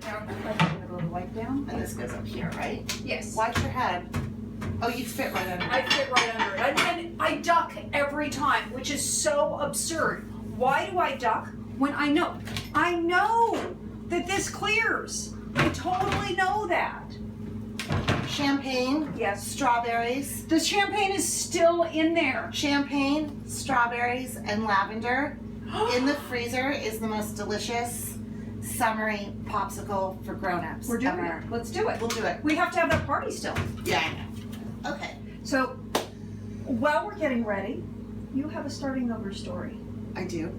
Now, I'm going to go the wipe down. And this goes up here, right? Yes. Watch your head. Oh, you fit right under it. I fit right under it. And I duck every time, which is so absurd. Why do I duck when I know that this clears? I totally know that. Champagne. Yes. Strawberries. The champagne is still in there. Champagne, strawberries, and lavender. In the freezer is the most delicious summery popsicle for grown-ups. We're doing ever. it. Let's do it. We'll do it. We have to have that party still. Yeah, I know. Okay. So, while we're getting ready, you have a starting over story. I do.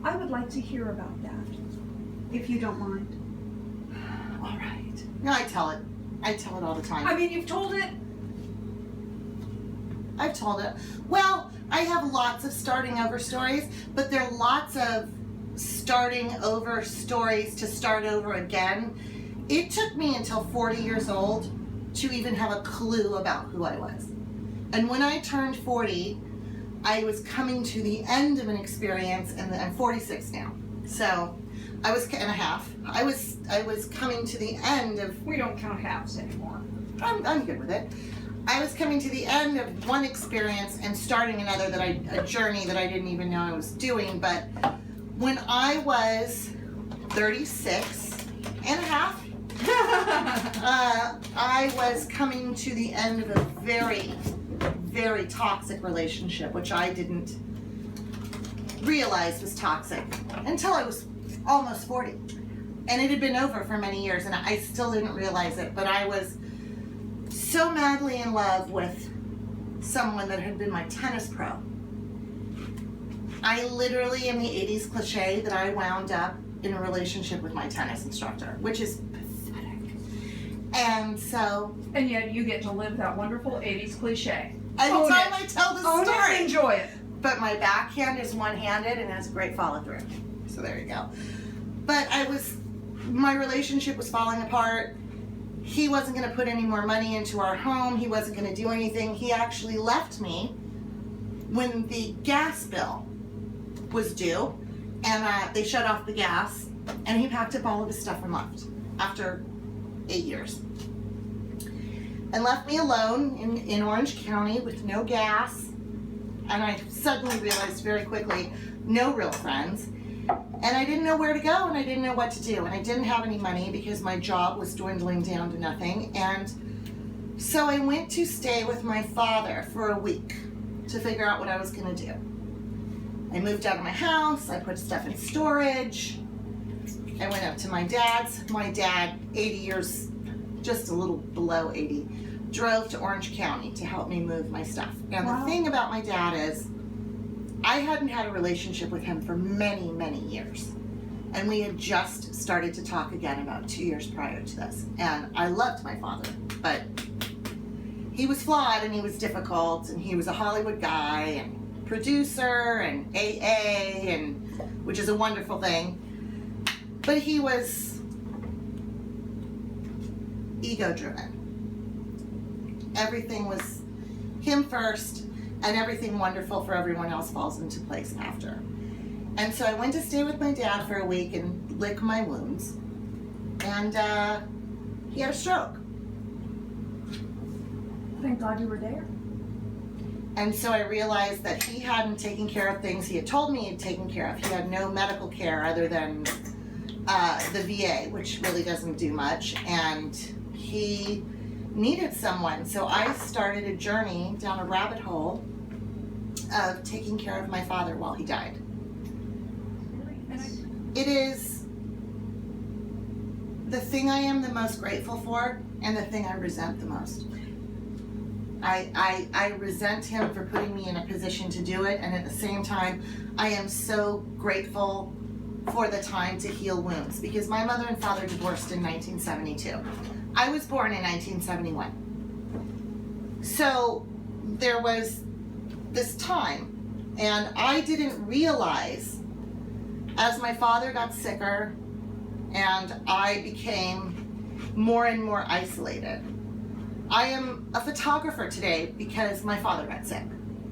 I would like to hear about that, if you don't mind. All right. No, I tell it. I tell it all the time. I mean, you've told it. I've told it. Well, I have lots of starting over stories, but there are lots of starting over stories to start over again. It took me until 40 years old to even have a clue about who I was. And when I turned 40, I was coming to the end of an experience, and I'm 46 now. So I was and a half. I was coming to the end of. We don't count halves anymore. I'm good with it. I was coming to the end of one experience and starting another a journey that I didn't even know I was doing. But when I was 36 and a half, I was coming to the end of a very, very toxic relationship, which I didn't realize was toxic until I was almost 40. And it had been over for many years, and I still didn't realize it, but I was so madly in love with someone that had been my tennis pro. I literally am the 80s cliche that I wound up in a relationship with my tennis instructor, which is pathetic. And so... And yet you get to live that wonderful 80s cliche. Anytime I tell the Own story. it, enjoy it. But my backhand is one-handed and has a great follow-through. So there you go. But my relationship was falling apart. He wasn't going to put any more money into our home. He wasn't going to do anything. He actually left me when the gas bill was due, and they shut off the gas, and he packed up all of his stuff and left after 8 years. And left me alone in Orange County with no gas, and I suddenly realized very quickly, no real friends. And I didn't know where to go, and I didn't know what to do, and I didn't have any money because my job was dwindling down to nothing. And so I went to stay with my father for a week to figure out what I was going to do. I moved out of my house, I put stuff in storage, I went up to my dad's. My dad, 80 years, just a little below 80, drove to Orange County to help me move my stuff. And Wow. The thing about my dad is, I hadn't had a relationship with him for many, many years. And we had just started to talk again about 2 years prior to this. And I loved my father, but he was flawed and he was difficult, and he was a Hollywood guy and producer and AA, and which is a wonderful thing. But he was ego-driven. Everything was him first, and everything wonderful for everyone else falls into place after. And so I went to stay with my dad for a week and lick my wounds, and he had a stroke. Thank God you were there. And so I realized that he hadn't taken care of things he had told me he'd taken care of. He had no medical care other than the VA, which really doesn't do much, and he needed someone. So I started a journey down a rabbit hole of taking care of my father while he died. It is the thing I am the most grateful for, and the thing I resent the most. I resent him for putting me in a position to do it, and at the same time, I am so grateful for the time to heal wounds, because my mother and father divorced in 1972. I was born in 1971. So there was this time, and I didn't realize, as my father got sicker and I became more and more isolated. I am a photographer today because my father got sick,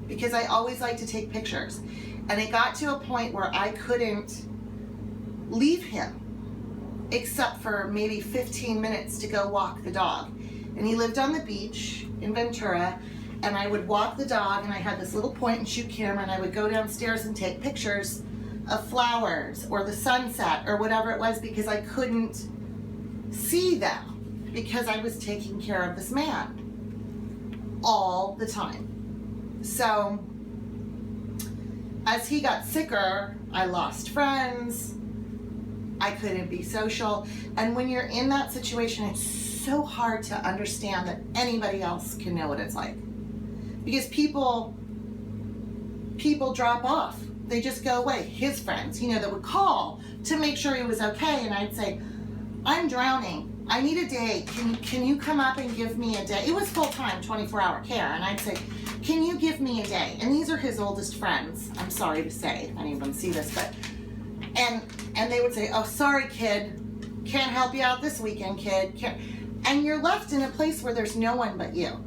because I always like to take pictures. And it got to a point where I couldn't leave him except for maybe 15 minutes to go walk the dog. And he lived on the beach in Ventura, and I would walk the dog, and I had this little point and shoot camera, and I would go downstairs and take pictures of flowers or the sunset or whatever it was, because I couldn't see them because I was taking care of this man all the time. So as he got sicker, I lost friends. I couldn't be social. And when you're in that situation, it's so hard to understand that anybody else can know what it's like. Because people drop off. They just go away. His friends, that would call to make sure he was okay. And I'd say, I'm drowning. I need a day. Can you come up and give me a day? It was full-time, 24-hour care. And I'd say, can you give me a day? And these are his oldest friends. I'm sorry to say, if any of them see this, but, and they would say, oh, sorry, kid. Can't help you out this weekend, kid. And you're left in a place where there's no one but you.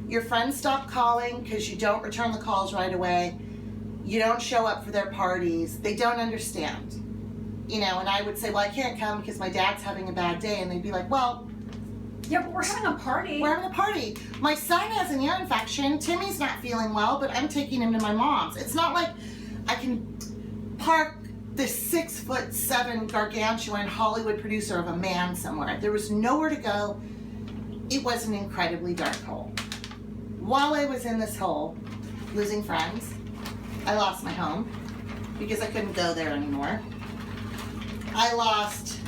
Your friends stop calling because you don't return the calls right away. You don't show up for their parties. They don't understand. And I would say, well, I can't come because my dad's having a bad day. And they'd be like, well, yeah, but we're having a party. We're having a party. My son has an ear infection. Timmy's not feeling well, but I'm taking him to my mom's. It's not like I can park this 6'7" gargantuan Hollywood producer of a man somewhere. There was nowhere to go. It was an incredibly dark hole. While I was in this hole, losing friends, I lost my home because I couldn't go there anymore. I lost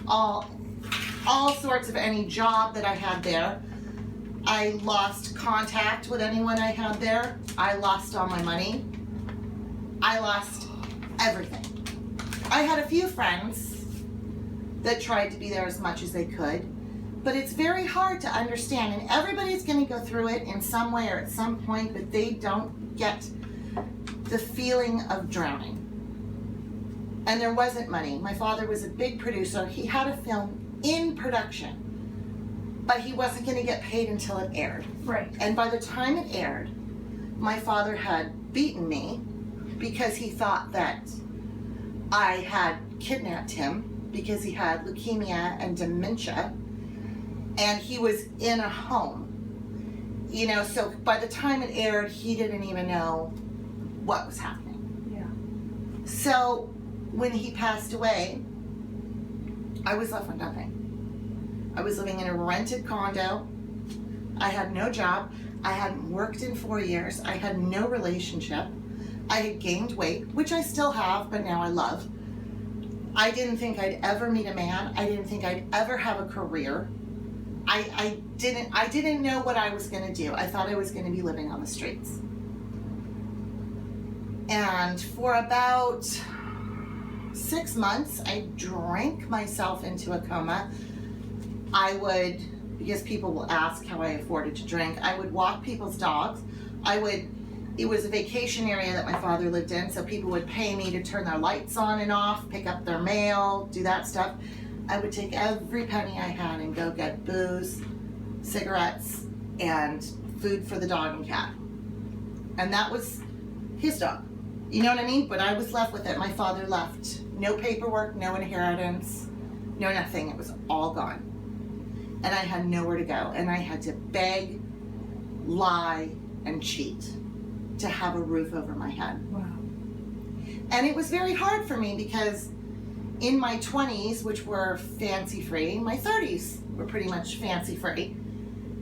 all sorts of any job that I had there. I lost contact with anyone I had there. I lost all my money. I lost everything. I had a few friends that tried to be there as much as they could, but it's very hard to understand, and everybody's going to go through it in some way or at some point, but they don't get the feeling of drowning. And there wasn't money. My father was a big producer. He had a film in production, but he wasn't going to get paid until it aired. Right. And by the time it aired, my father had beaten me because he thought that I had kidnapped him because he had leukemia and dementia, and he was in a home. So by the time it aired, he didn't even know what was happening. Yeah. So when he passed away, I was left with nothing. I was living in a rented condo. I had no job. I hadn't worked in 4 years. I had no relationship. I had gained weight, which I still have, but now I love. I didn't think I'd ever meet a man. I didn't think I'd ever have a career. I didn't know what I was going to do. I thought I was going to be living on the streets. And for about 6 months, I drank myself into a coma. I would, because people will ask how I afforded to drink, I would walk people's dogs. It was a vacation area that my father lived in, so people would pay me to turn their lights on and off, pick up their mail, do that stuff. I would take every penny I had and go get booze, cigarettes, and food for the dog and cat. And that was his dog. You know what I mean? But I was left with it. My father left. No paperwork, no inheritance, no nothing. It was all gone. And I had nowhere to go. And I had to beg, lie, and cheat to have a roof over my head. Wow. And it was very hard for me because in my 20s, which were fancy-free, my 30s were pretty much fancy-free.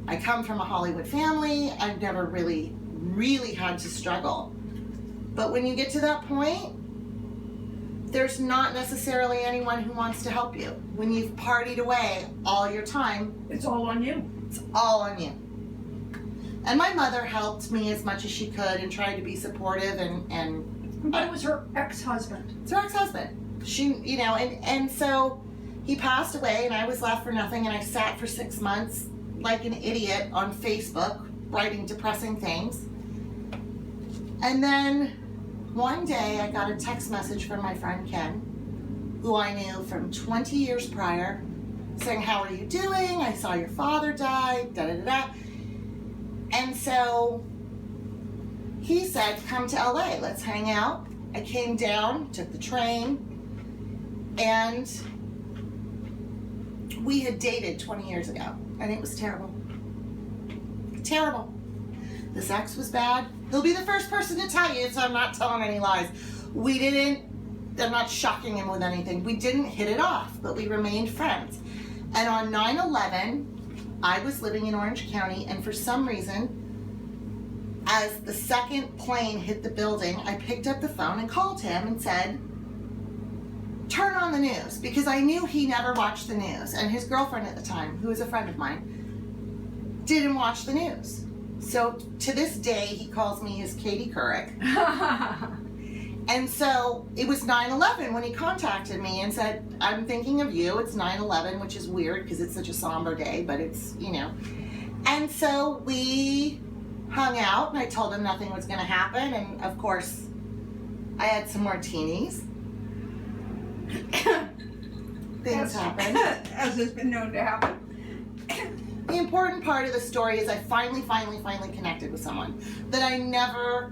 I come from a Hollywood family. I've never really had to struggle. But when you get to that point, there's not necessarily anyone who wants to help you. When you've partied away all your time, It's all on you. it's all on you. And my mother helped me as much as she could and tried to be supportive But it was her ex-husband. It's her ex-husband. She, and so he passed away and I was left for nothing, and I sat for 6 months like an idiot on Facebook writing depressing things. And then one day I got a text message from my friend Ken, who I knew from 20 years prior, saying, how are you doing? I saw your father die, da-da-da-da. And so he said, come to LA, let's hang out. I came down, took the train, and we had dated 20 years ago, and it was terrible. Terrible. The sex was bad. He'll be the first person to tell you, so I'm not telling any lies. I'm not shocking him with anything. We didn't hit it off, but we remained friends. And on 9/11, I was living in Orange County, and for some reason, as the second plane hit the building, I picked up the phone and called him and said, turn on the news, because I knew he never watched the news, and his girlfriend at the time, who was a friend of mine, didn't watch the news. So to this day, he calls me his Katie Couric. And so it was 9/11 when he contacted me and said, I'm thinking of you. It's 9/11, which is weird because it's such a somber day, but it's, you know. And so we hung out, and I told him nothing was going to happen. And of course, I had some martinis. Things happen. As has been known to happen. The important part of the story is I finally connected with someone that I never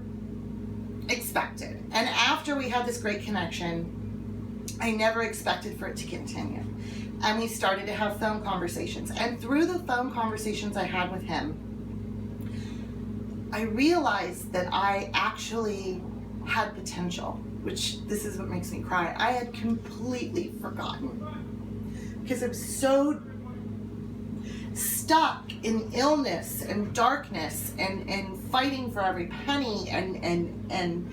expected. And after we had this great connection, I never expected for it to continue. And we started to have phone conversations. And through the phone conversations I had with him, I realized that I actually had potential, which this is what makes me cry. I had completely forgotten because I was so stuck in illness and darkness and fighting for every penny and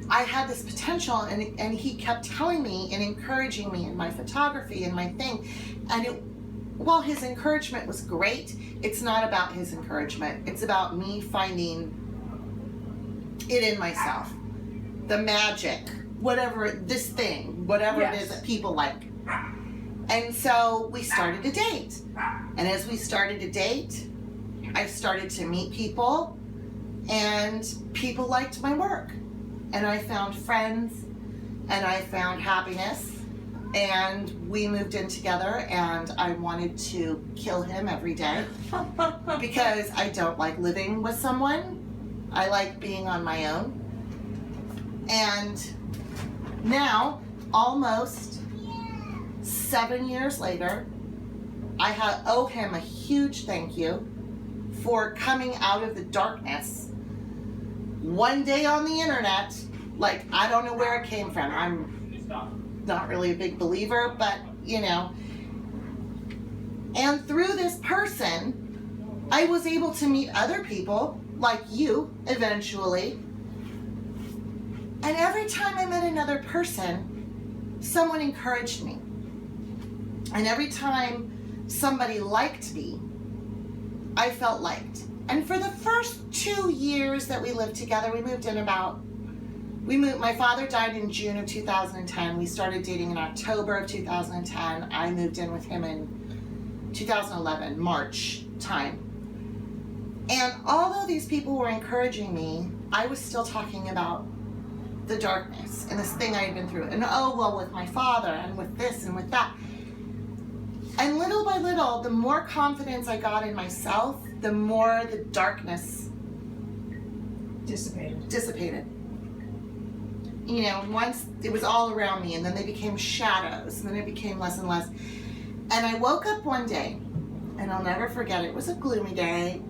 I had this potential, and he kept telling me and encouraging me in my photography and my thing. And while his encouragement was great, it's not about his encouragement. It's about me finding it in myself. The magic, whatever, this thing, whatever it is that people like. And so we started to date. And as we started to date, I started to meet people, and people liked my work. And I found friends, and I found happiness, and we moved in together, and I wanted to kill him every day because I don't like living with someone. I like being on my own. And now, almost 7 years later, I owe him a huge thank you for coming out of the darkness one day on the internet. Like, I don't know where it came from. I'm not really a big believer, but you know. And through this person, I was able to meet other people like you eventually. And every time I met another person, someone encouraged me. And every time somebody liked me, I felt liked. And for the first 2 years that we lived together, my father died in June of 2010. We started dating in October of 2010. I moved in with him in 2011, March time. And although these people were encouraging me, I was still talking about the darkness and this thing I had been through. And with my father and with this and with that. And little by little, the more confidence I got in myself, the more the darkness dissipated. You know, once it was all around me, and then they became shadows, and then it became less and less. And I woke up one day, and I'll never forget it. It was a gloomy day.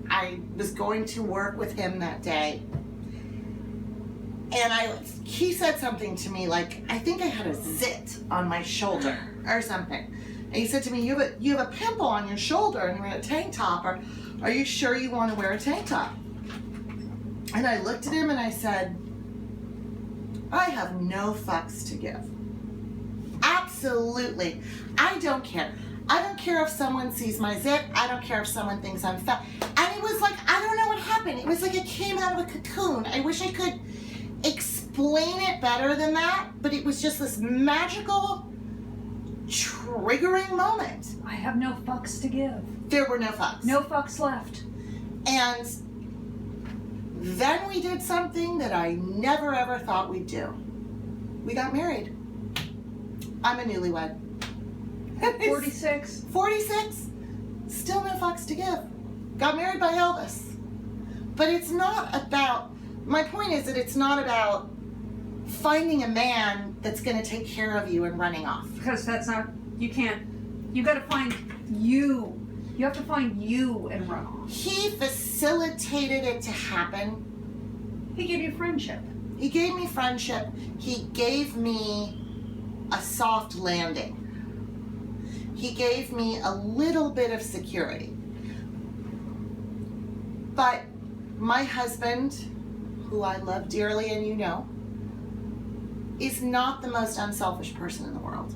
I was going to work with him that day. And he said something to me like, I think I had a zit on my shoulder or something. And he said to me, you have a pimple on your shoulder and you're in a tank top. Or are you sure you want to wear a tank top? And I looked at him and I said, I have no fucks to give. Absolutely. I don't care. I don't care if someone sees my zit. I don't care if someone thinks I'm fat. And it was like, I don't know what happened. It was like it came out of a cocoon. I wish I could explain it better than that, but it was just this magical, triggering moment. I have no fucks to give. There were no fucks. No fucks left. And then we did something that I never ever thought we'd do. We got married. I'm a newlywed. 46. 46. Still no fucks to give. Got married by Elvis. But it's not about, my point is that it's not about finding a man that's going to take care of you and running off. Because that's not, you can't You got to find you. You have to find you and run off. He facilitated it to happen. He gave you friendship. He gave me friendship. He gave me a soft landing. He gave me a little bit of security. But my husband, who I love dearly and you know, is not the most unselfish person in the world.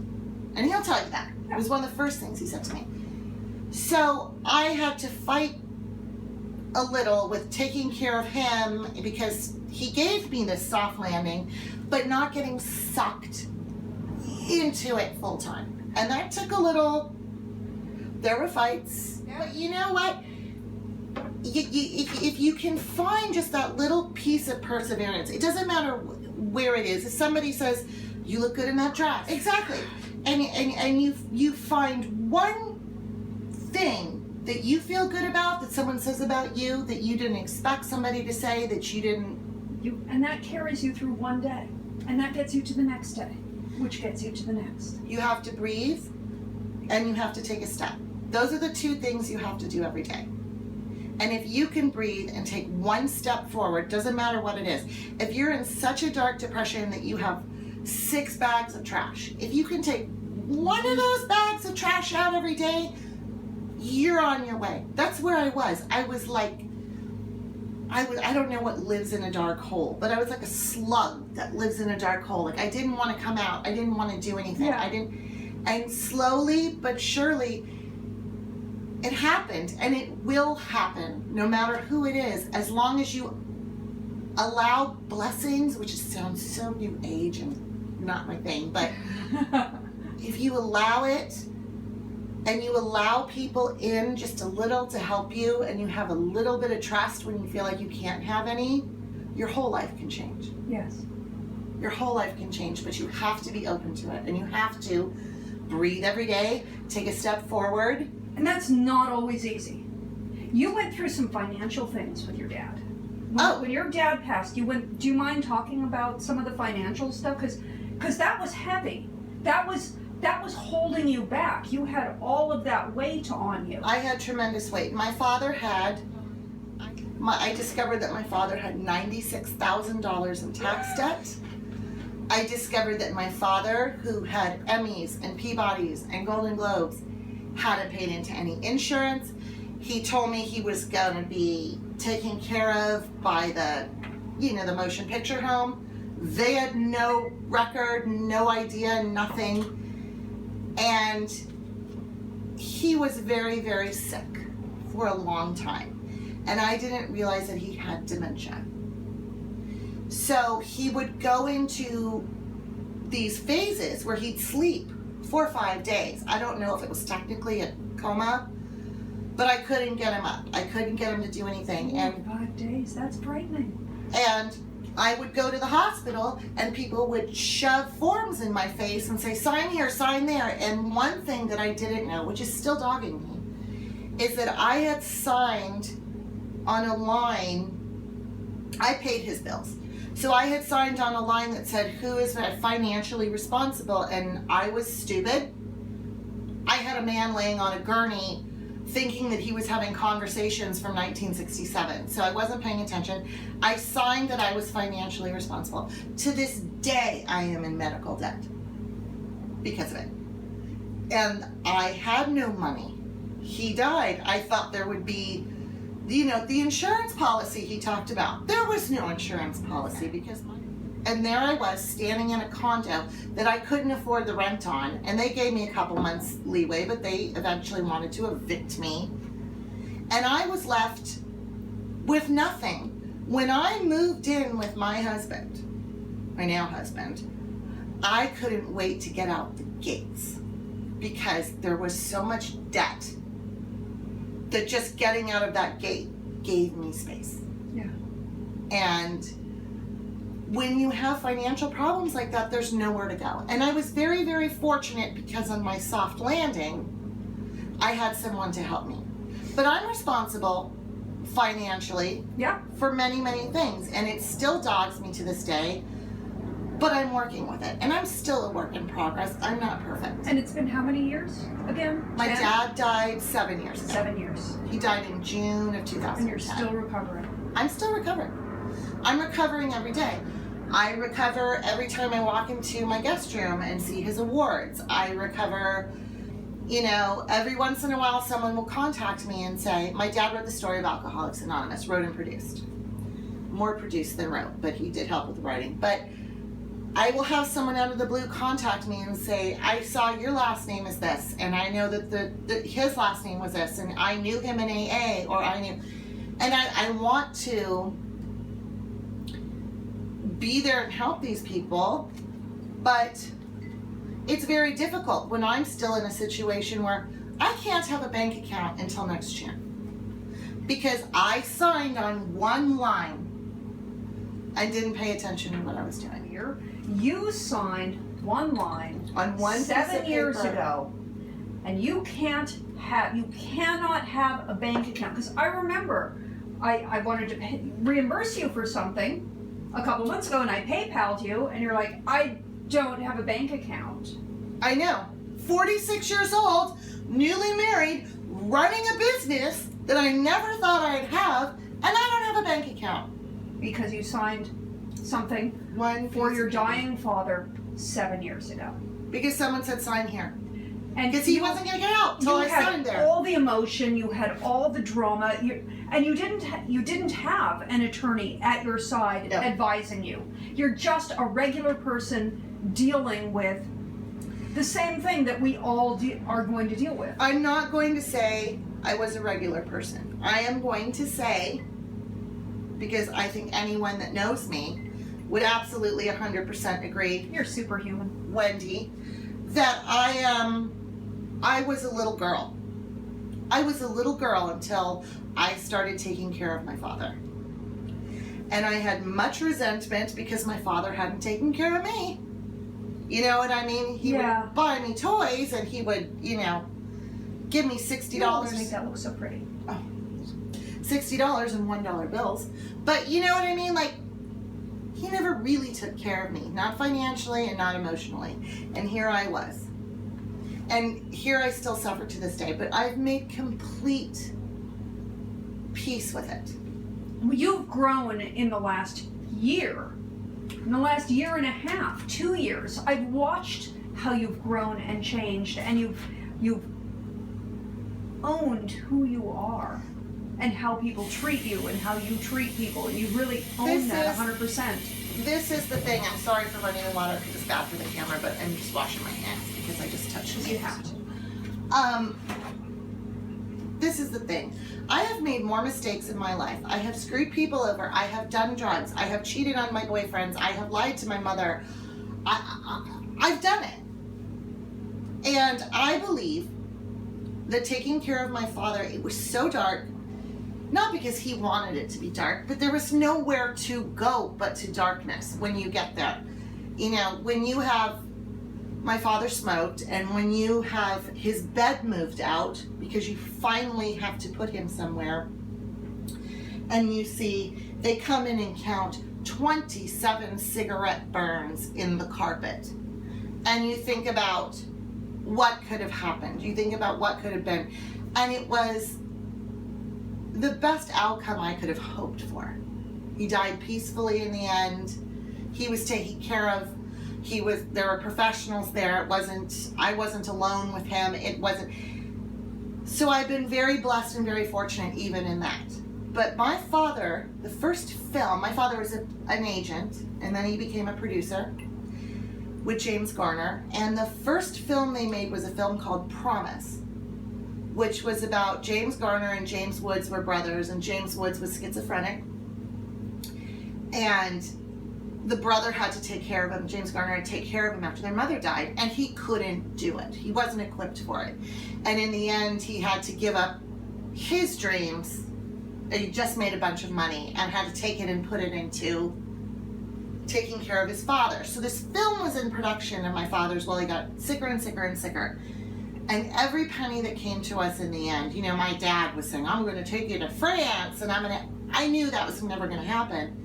And he'll tell you that. It was one of the first things he said to me. So I had to fight a little with taking care of him because he gave me this soft landing, but not getting sucked into it full time. And that took a little, there were fights. But you know what? If you can find just that little piece of perseverance, it doesn't matter where it is. If somebody says, you look good in that dress. Exactly. And you find one thing that you feel good about, that someone says about you, that you didn't expect somebody to say, that you didn't. And that carries you through one day. And that gets you to the next day, which gets you to the next. You have to breathe and you have to take a step. Those are the two things you have to do every day. And if you can breathe and take one step forward, doesn't matter what it is. If you're in such a dark depression that you have 6 bags of trash, if you can take one of those bags of trash out every day, you're on your way. That's where I was. I was like, I don't know what lives in a dark hole, but I was like a slug that lives in a dark hole. Like I didn't want to come out. I didn't want to do anything. Yeah. And slowly but surely, it happened, and it will happen no matter who it is, as long as you allow blessings, which sounds so new age and not my thing, but if you allow it and you allow people in just a little to help you, and you have a little bit of trust when you feel like you can't have any, your whole life can change. Yes. Your whole life can change, but you have to be open to it, and you have to breathe every day, take a step forward. And that's not always easy. You went through some financial things with your dad. When your dad passed, do you mind talking about some of the financial stuff? Because that was heavy. That was holding you back. You had all of that weight on you. I had tremendous weight. I discovered that my father had $96,000 in tax debt. I discovered that my father, who had Emmys and Peabodys and Golden Globes, hadn't paid into any insurance. He told me he was going to be taken care of by the motion picture home. They had no record, no idea, nothing. And he was very, very sick for a long time. And I didn't realize that he had dementia. So he would go into these phases where he'd sleep 4 or 5 days. I don't know if it was technically a coma, but I couldn't get him up. I couldn't get him to do anything. 4 or 5 days, that's frightening. And I would go to the hospital and people would shove forms in my face and say, sign here, sign there. And one thing that I didn't know, which is still dogging me, is that I had signed on a line. I paid his bills. So I had signed on a line that said, who is financially responsible? And I was stupid. I had a man laying on a gurney thinking that he was having conversations from 1967. So I wasn't paying attention. I signed that I was financially responsible. To this day, I am in medical debt because of it. And I had no money. He died. I thought there would be, the insurance policy he talked about. There was no insurance policy because and there I was standing in a condo that I couldn't afford the rent on, and they gave me a couple months leeway, but they eventually wanted to evict me. And I was left with nothing. When I moved in with my husband, my now husband, I couldn't wait to get out the gates because there was so much debt that just getting out of that gate gave me space. Yeah. And when you have financial problems like that, there's nowhere to go. And I was very, very fortunate because on my soft landing, I had someone to help me. But I'm responsible financially for many, many things. And it still dogs me to this day, but I'm working with it. And I'm still a work in progress. I'm not perfect. And it's been how many years again? My 10? dad died 7 years ago. 7 years. He died in June of 2010. And you're still recovering. I'm still recovering. I'm recovering every day. I recover every time I walk into my guest room and see his awards. I recover, you know, every once in a while someone will contact me and say, my dad wrote the story of Alcoholics Anonymous, wrote and produced. More produced than wrote, but he did help with the writing. But I will have someone out of the blue contact me and say, I saw your last name is this, and I know that his last name was this, and I knew him in AA, or I knew, and I want to be there and help these people, but it's very difficult when I'm still in a situation where I can't have a bank account until next year because I signed on one line and didn't pay attention to what I was doing. You signed one line On one 7 years paper. ago, and you cannot have a bank account. Because I remember I wanted to reimburse you for something a couple months ago, and I PayPal'd you, and you're like, I don't have a bank account. I know. 46 years old, newly married, running a business that I never thought I'd have, and I don't have a bank account. Because you signed something for your dying father 7 years ago. Because someone said sign here. And Because he wasn't going to get out until I signed had there. all the emotion, you had all the drama, and you didn't have an attorney at your side advising you. You're just a regular person dealing with the same thing that we all are going to deal with. I'm not going to say I was a regular person. I am going to say, because I think anyone that knows me would absolutely 100% agree, You're superhuman. Wendy, that I was a little girl. I was a little girl until I started taking care of my father. And I had much resentment because my father hadn't taken care of me. You know what I mean? He would buy me toys and he would, you know, give me $60. You always make that look so pretty. $60 in $1 bills. But you know what I mean? Like, he never really took care of me. Not financially and not emotionally. And here I was. And here I still suffer to this day. But I've made complete peace with it. You've grown in the last year. In the last year and a half, 2 years. I've watched how you've grown and changed, and you've owned who you are. And how people treat you and how you treat people. And you really own that 100%. This is the thing. I'm sorry for running the water because it's bad for the camera, but I'm just washing my hands because I just touched it. You have to. This is the thing. I have made more mistakes in my life. I have screwed people over. I have done drugs. I have cheated on my boyfriends. I have lied to my mother. I've done it. And I believe that taking care of my father, it was so dark. Not because he wanted it to be dark, but there was nowhere to go but to darkness when you get there. You know, when you have my father smoked and when you have his bed moved out because you finally have to put him somewhere, and you see they come in and count 27 cigarette burns in the carpet, and you think about what could have happened. You think about what could have been, and it was the best outcome I could have hoped for. He died peacefully in the end. He was taken care of. There were professionals there. I wasn't alone with him. So I've been very blessed and very fortunate even in that. But my father, the first film, my father was an agent, and then he became a producer with James Garner. And the first film they made was a film called Promise, which was about James Garner and James Woods were brothers, and James Woods was schizophrenic. And the brother had to take care of him. James Garner had to take care of him after their mother died, and he couldn't do it. He wasn't equipped for it. And in the end, he had to give up his dreams. He just made a bunch of money and had to take it and put it into taking care of his father. So this film was in production, and my father's, he got sicker and sicker and sicker. And every penny that came to us in the end, you know, my dad was saying, I'm going to take you to France, and I knew that was never going to happen.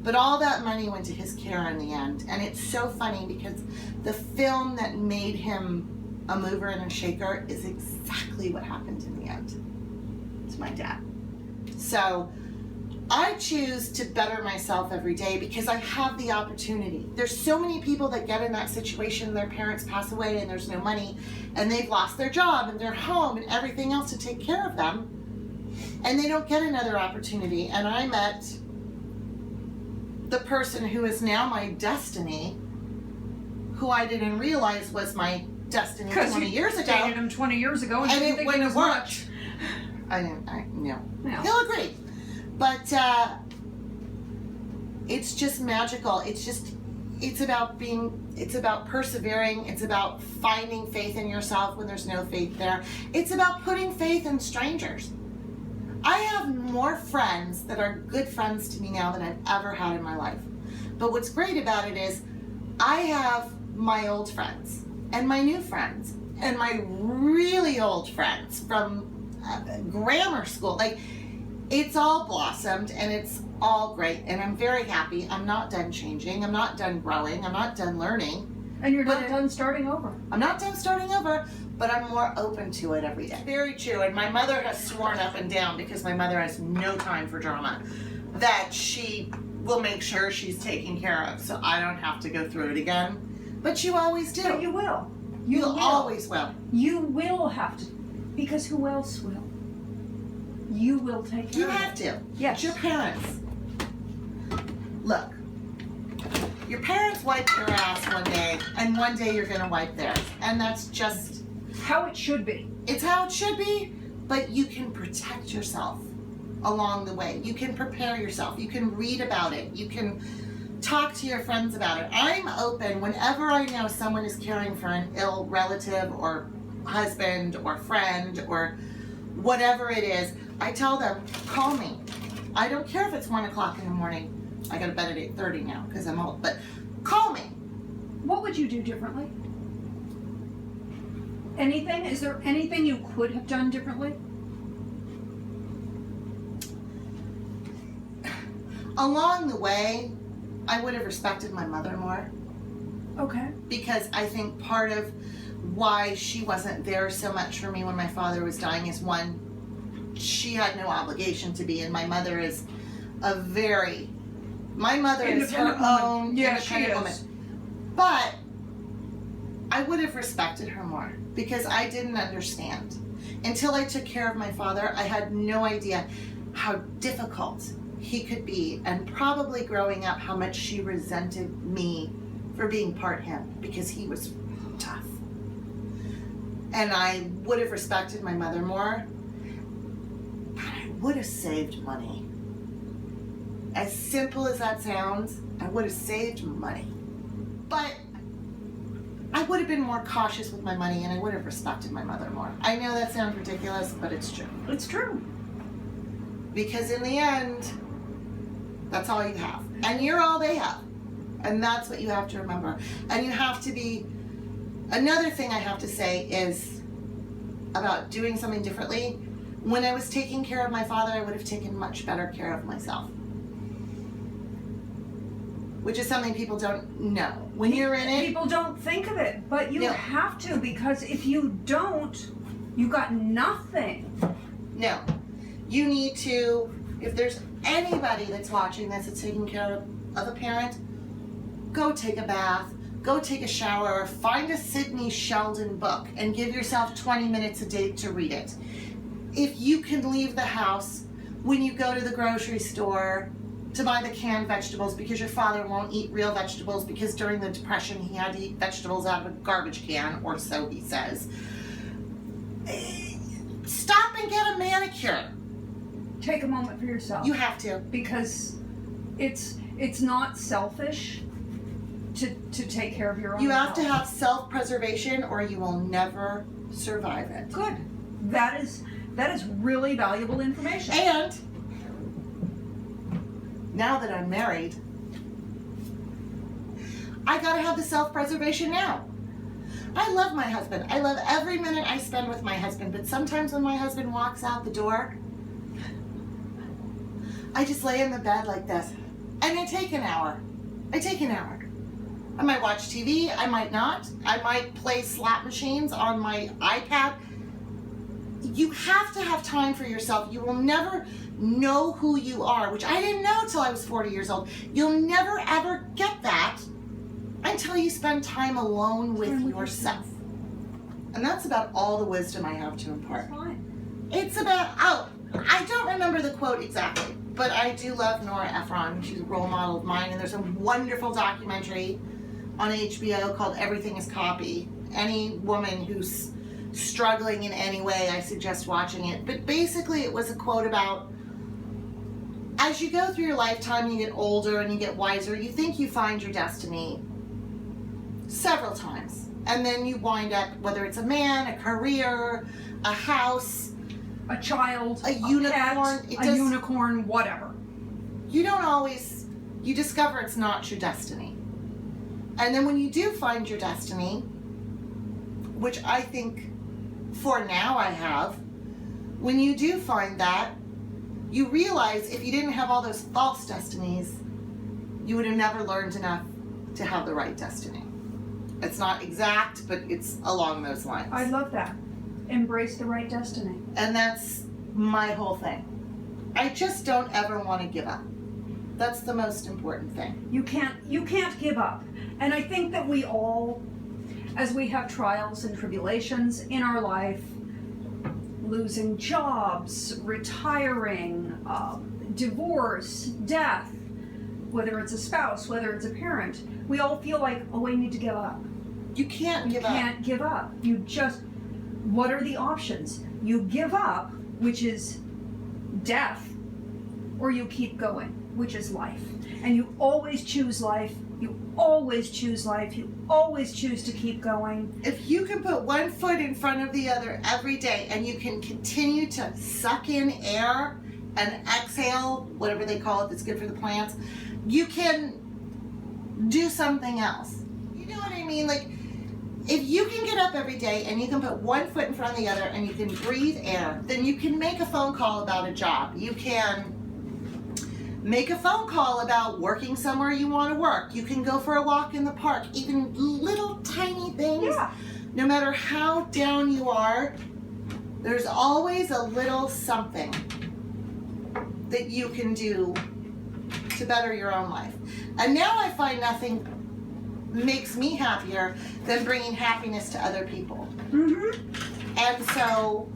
But all that money went to his care in the end. And it's so funny because the film that made him a mover and a shaker is exactly exactly what happened in the end to my dad. So I choose to better myself every day because I have the opportunity. There's so many people that get in that situation, their parents pass away and there's no money, and they've lost their job and their home and everything else to take care of them, and they don't get another opportunity. And I met the person who is now my destiny, who I didn't realize was my destiny 20 years ago. Dated him 20 years ago and didn't think it was worked. much. I know. No. He'll agree. But it's just magical. It's about persevering. It's about finding faith in yourself when there's no faith there. It's about putting faith in strangers. I have more friends that are good friends to me now than I've ever had in my life. But what's great about it is I have my old friends and my new friends and my really old friends from grammar school. Like, it's all blossomed and it's all great, and I'm very happy. I'm not done changing. I'm not done growing. I'm not done learning. And you're not done starting over. I'm not done starting over, but I'm more open to it every day. Very true. And my mother has sworn up and down, because my mother has no time for drama, that she will make sure she's taken care of so I don't have to go through it again. But you always do. But you will. You always will. You will have to, because who else will? You will take care You of have it. to. Yes. It's your parents. Look, your parents wiped your ass one day, and one day you're gonna wipe theirs. And that's just how it should be. It's how it should be, but you can protect yourself along the way. You can prepare yourself. You can read about it. You can talk to your friends about it. I'm open whenever I know someone is caring for an ill relative or husband or friend or whatever it is. I tell them, call me. I don't care if it's 1 o'clock in the morning. I go to bed at 8:30 now because I'm old, but call me. What would you do differently? Anything? Is there anything you could have done differently? Along the way, I would have respected my mother more. Okay. Because I think part of why she wasn't there so much for me when my father was dying is, one, she had no obligation to be, and my mother is my mother is her own independent woman. But I would have respected her more because I didn't understand. Until I took care of my father, I had no idea how difficult he could be, and probably growing up how much she resented me for being part him because he was tough. And I would have respected my mother more, but I would have saved money. As simple as that sounds, I would have saved money. But I would have been more cautious with my money, and I would have respected my mother more. I know that sounds ridiculous, but it's true. It's true. Because in the end, that's all you have. And you're all they have. And that's what you have to remember. And you have to be, another thing I have to say is about doing something differently. When I was taking care of my father, I would have taken much better care of myself. Which is something people don't know. When you're in it, people don't think of it, but you No. have to, because if you don't, you got nothing. no. You need to, if there's anybody that's watching this that's taking care of a parent, go take a bath, go take a shower, find a Sidney Sheldon book and give yourself 20 minutes a day to read it. If you can leave the house when you go to the grocery store to buy the canned vegetables because your father won't eat real vegetables because during the Depression he had to eat vegetables out of a garbage can, or so he says. Stop and get a manicure. Take a moment for yourself. You have to. Because it's not selfish to take care of your own You have to health. have self-preservation or you will never survive it. Good. That is really valuable information. And now that I'm married, I gotta have the self-preservation now. I love my husband. I love every minute I spend with my husband, but sometimes when my husband walks out the door, I just lay in the bed like this. And I take an hour. I might watch TV, I might not. I might play slot machines on my iPad. You have to have time for yourself. You will never know who you are, which I didn't know till I was 40 years old. You'll never ever get that until you spend time alone with yourself. And that's about all the wisdom I have to impart. It's about, I don't remember the quote exactly, but I do love Nora Ephron. She's a role model of mine, and there's a wonderful documentary on HBO called Everything is Copy. Any woman who's struggling in any way, I suggest watching it. But basically it was a quote about, as you go through your lifetime, you get older and you get wiser, you think you find your destiny several times. And then you wind up, whether it's a man, a career, a house, a child, a unicorn, pet, a unicorn, whatever. You don't always, you discover it's not your destiny. And then when you do find your destiny, which I think for now I have, when you do find that, you realize if you didn't have all those false destinies, you would have never learned enough to have the right destiny. It's not exact, but it's along those lines. I love that. Embrace the right destiny. And that's my whole thing. I just don't ever want to give up. That's the most important thing. You can't give up. And I think that we all, as we have trials and tribulations in our life, losing jobs, retiring, divorce, death, whether it's a spouse, whether it's a parent, we all feel like, oh, I need to give up. You can't give up. You can't give up. You just, what are the options? You give up, which is death, or you keep going, which is life. And you always choose life. You always choose life. You always choose to keep going. If you can put one foot in front of the other every day and you can continue to suck in air and exhale, whatever they call it that's good for the plants, you can do something else. You know what I mean? Like, if you can get up every day and you can put one foot in front of the other and you can breathe air, then you can make a phone call about a job. You can make a phone call about working somewhere you want to work. You can go for a walk in the park. Even little tiny things. Yeah. No matter how down you are, there's always a little something that you can do to better your own life. And now I find nothing makes me happier than bringing happiness to other people. Mm-hmm. And so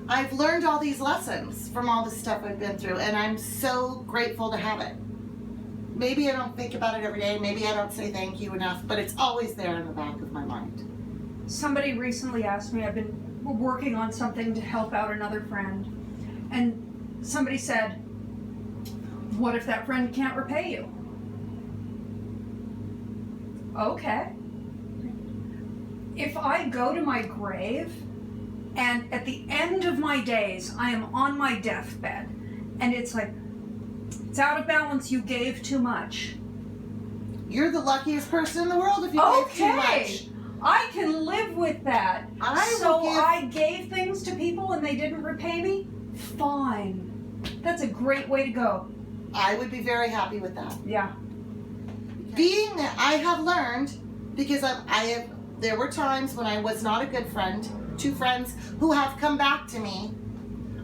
I've learned all these lessons from all the stuff I've been through, and I'm so grateful to have it. Maybe I don't think about it every day, maybe I don't say thank you enough, but it's always there in the back of my mind. Somebody recently asked me, I've been working on something to help out another friend, and somebody said, what if that friend can't repay you? Okay. If I go to my grave and at the end of my days I am on my deathbed and it's like, it's out of balance, you gave too much. You're the luckiest person in the world if you gave too much. I can live with that. I gave things to people and they didn't repay me? Fine. That's a great way to go. I would be very happy with that. Yeah. Being that I have learned, because there were times when I was not a good friend, two friends who have come back to me.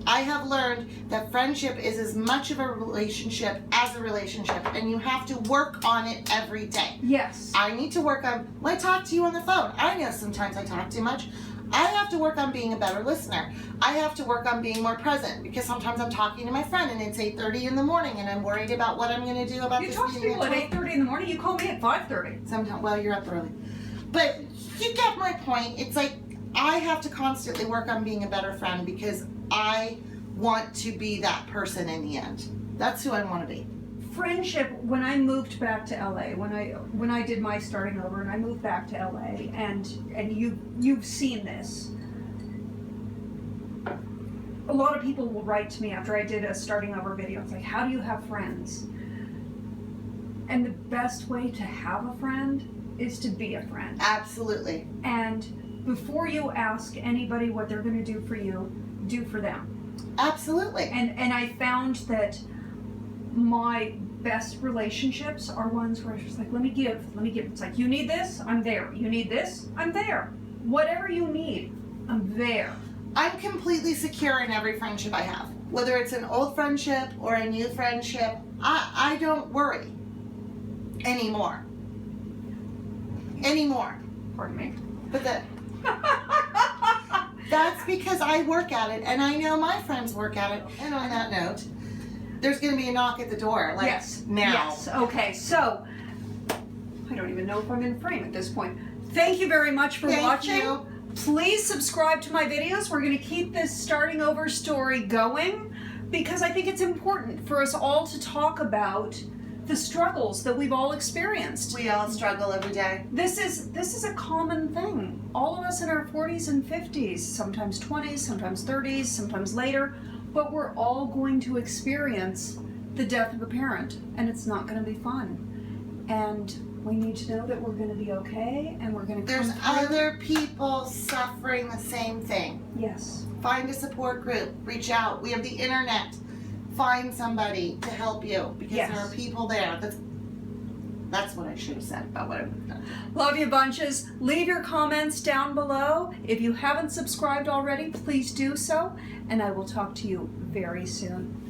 I have learned that friendship is as much of a relationship as a relationship, and you have to work on it every day. Yes. I need to work on, when I talk to you on the phone, I know sometimes I talk too much. I have to work on being a better listener. I have to work on being more present, because sometimes I'm talking to my friend and it's 8:30 in the morning and I'm worried about what I'm going to do about you this talk to meeting people at 8:30 in the morning, you call me at 5:30. Sometimes, well, you're up early. But you get my point. It's like I have to constantly work on being a better friend because I want to be that person in the end. That's who I want to be. Friendship, when I moved back to LA, when I did my starting over and I moved back to LA, and you've seen this. A lot of people will write to me after I did a starting over video. It's like, how do you have friends? And the best way to have a friend is to be a friend. Absolutely. And before you ask anybody what they're going to do for you, do for them. Absolutely. And I found that my best relationships are ones where it's just like, let me give. It's like, you need this, I'm there. You need this, I'm there. Whatever you need, I'm there. I'm completely secure in every friendship I have. Whether it's an old friendship or a new friendship, I don't worry anymore. Pardon me. But that's because I work at it, and I know my friends work at it. And on that note, there's going to be a knock at the door. Like, Yes. now. Yes. Okay. So I don't even know if I'm in frame at this point. Thank you very much for watching. You. Please subscribe to my videos. We're going to keep this starting over story going because I think it's important for us all to talk about the struggles that we've all experienced. We all struggle every day. This is a common thing. All of us in our 40s and 50s, sometimes 20s, sometimes 30s, sometimes later, but we're all going to experience the death of a parent, and it's not going to be fun. And we need to know that we're going to be okay, and we're going to There's other people suffering the same thing. Yes. Find a support group. Reach out. We have the internet. Find somebody to help you because Yes. there are people there. That's what I should have said about what I've done. Love you bunches. Leave your comments down below. If you haven't subscribed already, please do so, and I will talk to you very soon.